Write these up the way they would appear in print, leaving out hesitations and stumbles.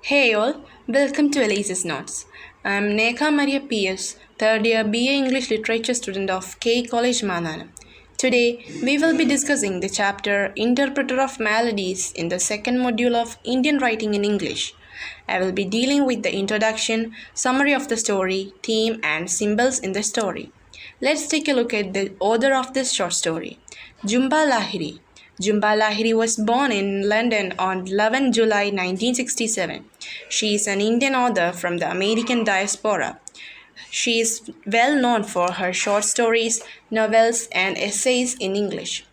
Hey all, welcome to Elise's Notes. I'm Nekha Maria PS, third year BA English Literature student of K College Manana. Today, we will be discussing the chapter Interpreter of Maladies in the second module of Indian Writing in English. I will be dealing with the introduction, summary of the story, theme, and symbols in the story. Let's take a look at the author of this short story, Jhumpa Lahri. Jhumpa Lahri was born in London on 11 July 1967. She is an Indian author from the American diaspora. She is well known for her short stories, novels, and essays in English.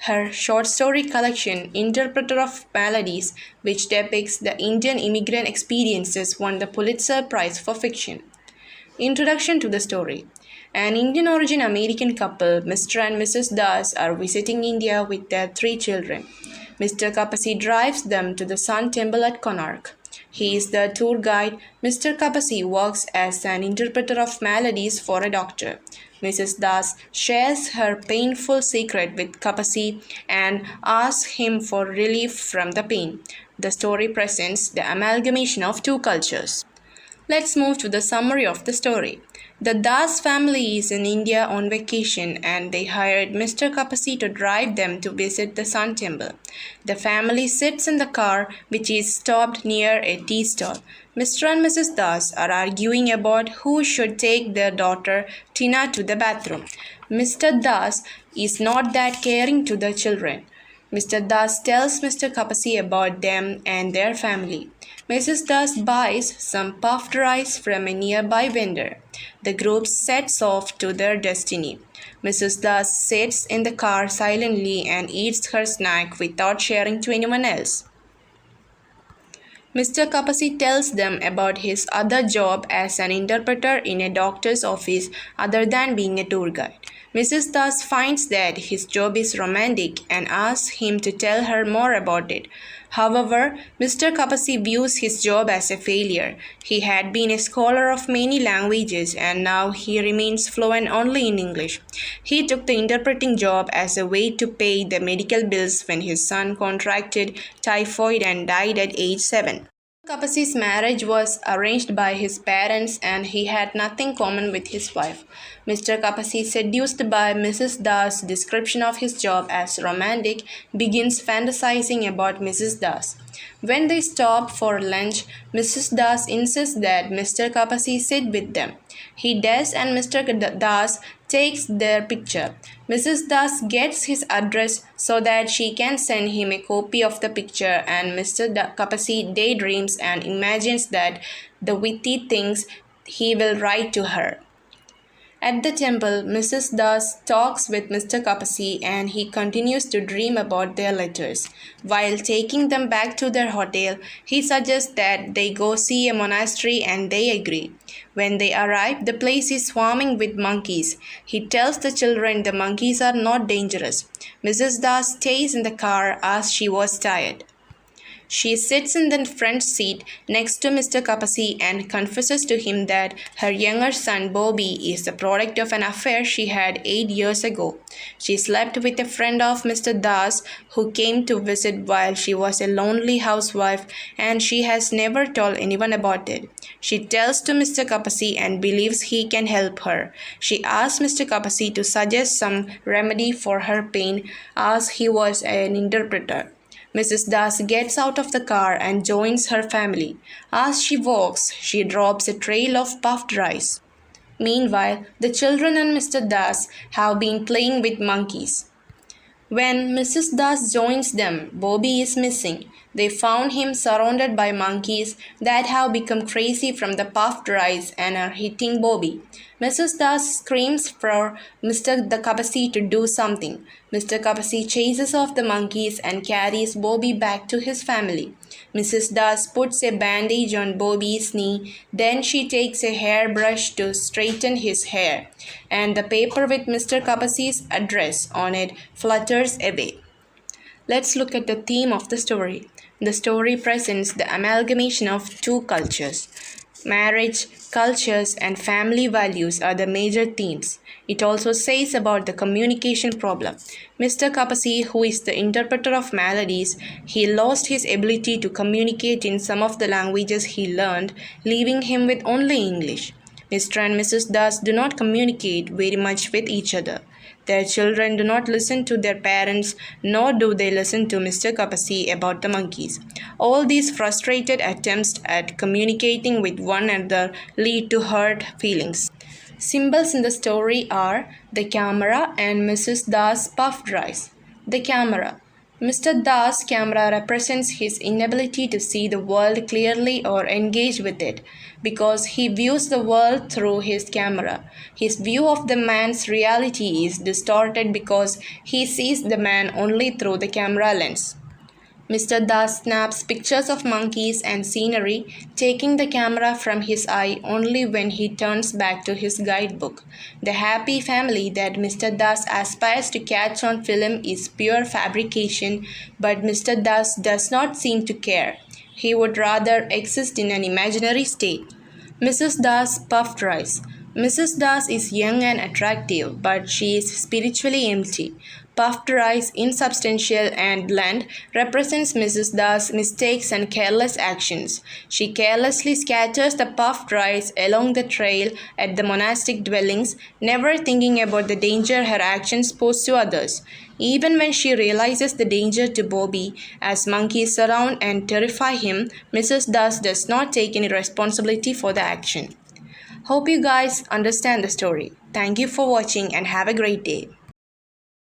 Her short story collection, Interpreter of Maladies, which depicts the Indian immigrant experiences, won the Pulitzer Prize for Fiction. Introduction to the story. An Indian origin American couple, Mr. and Mrs. Das, are visiting India with their three children. Mr. Kapasi drives them to the Sun Temple at Konark. He is the tour guide. Mr. Kapasi works as an interpreter of maladies for a doctor. Mrs. Das shares her painful secret with Kapasi and asks him for relief from the pain. The story presents the amalgamation of two cultures. Let's move to the summary of the story. The Das family is in India on vacation and they hired Mr. Kapasi to drive them to visit the Sun Temple. The family sits in the car which is stopped near a tea stall. Mr. and Mrs. Das are arguing about who should take their daughter Tina to the bathroom. Mr. Das is not that caring to the children. Mr. Das tells Mr. Kapasi about them and their family. Mrs. Das buys some puffed rice from a nearby vendor. The group sets off to their destiny. Mrs. Das sits in the car silently and eats her snack without sharing to anyone else. Mr. Kapasi tells them about his other job as an interpreter in a doctor's office other than being a tour guide. Mrs. Das finds that his job is romantic and asks him to tell her more about it. However, Mr. Kapasi views his job as a failure. He had been a scholar of many languages and now he remains fluent only in English. He took the interpreting job as a way to pay the medical bills when his son contracted typhoid and died at age 7. Kapasi's marriage was arranged by his parents and he had nothing common with his wife. Mr. Kapasi, seduced by Mrs. Das' description of his job as romantic, begins fantasizing about Mrs. Das. When they stop for lunch, Mrs. Das insists that Mr. Kapasi sit with them. He does and Mr. Das takes their picture. Mrs. Das gets his address so that she can send him a copy of the picture and Mr. Kapasi daydreams and imagines that the witty things he will write to her. At the temple, Mrs. Das talks with Mr. Kapasi and he continues to dream about their letters. While taking them back to their hotel, he suggests that they go see a monastery and they agree. When they arrive, the place is swarming with monkeys. He tells the children the monkeys are not dangerous. Mrs. Das stays in the car as she was tired. She sits in the front seat next to Mr. Kapasi and confesses to him that her younger son Bobby is the product of an affair she had 8 years ago. She slept with a friend of Mr. Das who came to visit while she was a lonely housewife and she has never told anyone about it. She tells to Mr. Kapasi and believes he can help her. She asks Mr. Kapasi to suggest some remedy for her pain as he was an interpreter. Mrs. Das gets out of the car and joins her family. As she walks, she drops a trail of puffed rice. Meanwhile, the children and Mr. Das have been playing with monkeys. When Mrs. Das joins them, Bobby is missing. They found him surrounded by monkeys that have become crazy from the puffed rice and are hitting Bobby. Mrs. Das screams for Mr. Kapasi to do something. Mr. Kapasi chases off the monkeys and carries Bobby back to his family. Mrs. Das puts a bandage on Bobby's knee, then she takes a hairbrush to straighten his hair, and the paper with Mr. Kapasi's address on it flutters away. Let's look at the theme of the story. The story presents the amalgamation of two cultures. Marriage, cultures, and family values are the major themes. It also says about the communication problem. Mr. Kapasi, who is the interpreter of Maladies, he lost his ability to communicate in some of the languages he learned, leaving him with only English. Mr. and Mrs. Das do not communicate very much with each other. Their children do not listen to their parents, nor do they listen to Mr. Kapasi about the monkeys. All these frustrated attempts at communicating with one another lead to hurt feelings. Symbols in the story are the camera and Mrs. Das' puffed rice. The camera. Mr. Das' camera represents his inability to see the world clearly or engage with it because he views the world through his camera. His view of the man's reality is distorted because he sees the man only through the camera lens. Mr. Das snaps pictures of monkeys and scenery, taking the camera from his eye only when he turns back to his guidebook. The happy family that Mr. Das aspires to catch on film is pure fabrication, but Mr. Das does not seem to care. He would rather exist in an imaginary state. Mrs. Das puffed rice. Mrs. Das is young and attractive, but she is spiritually empty. Puffed rice, insubstantial and bland, represents Mrs. Das' mistakes and careless actions. She carelessly scatters the puffed rice along the trail at the monastic dwellings, never thinking about the danger her actions pose to others. Even when she realizes the danger to Bobby, as monkeys surround and terrify him, Mrs. Das does not take any responsibility for the action. Hope you guys understand the story. Thank you for watching and have a great day.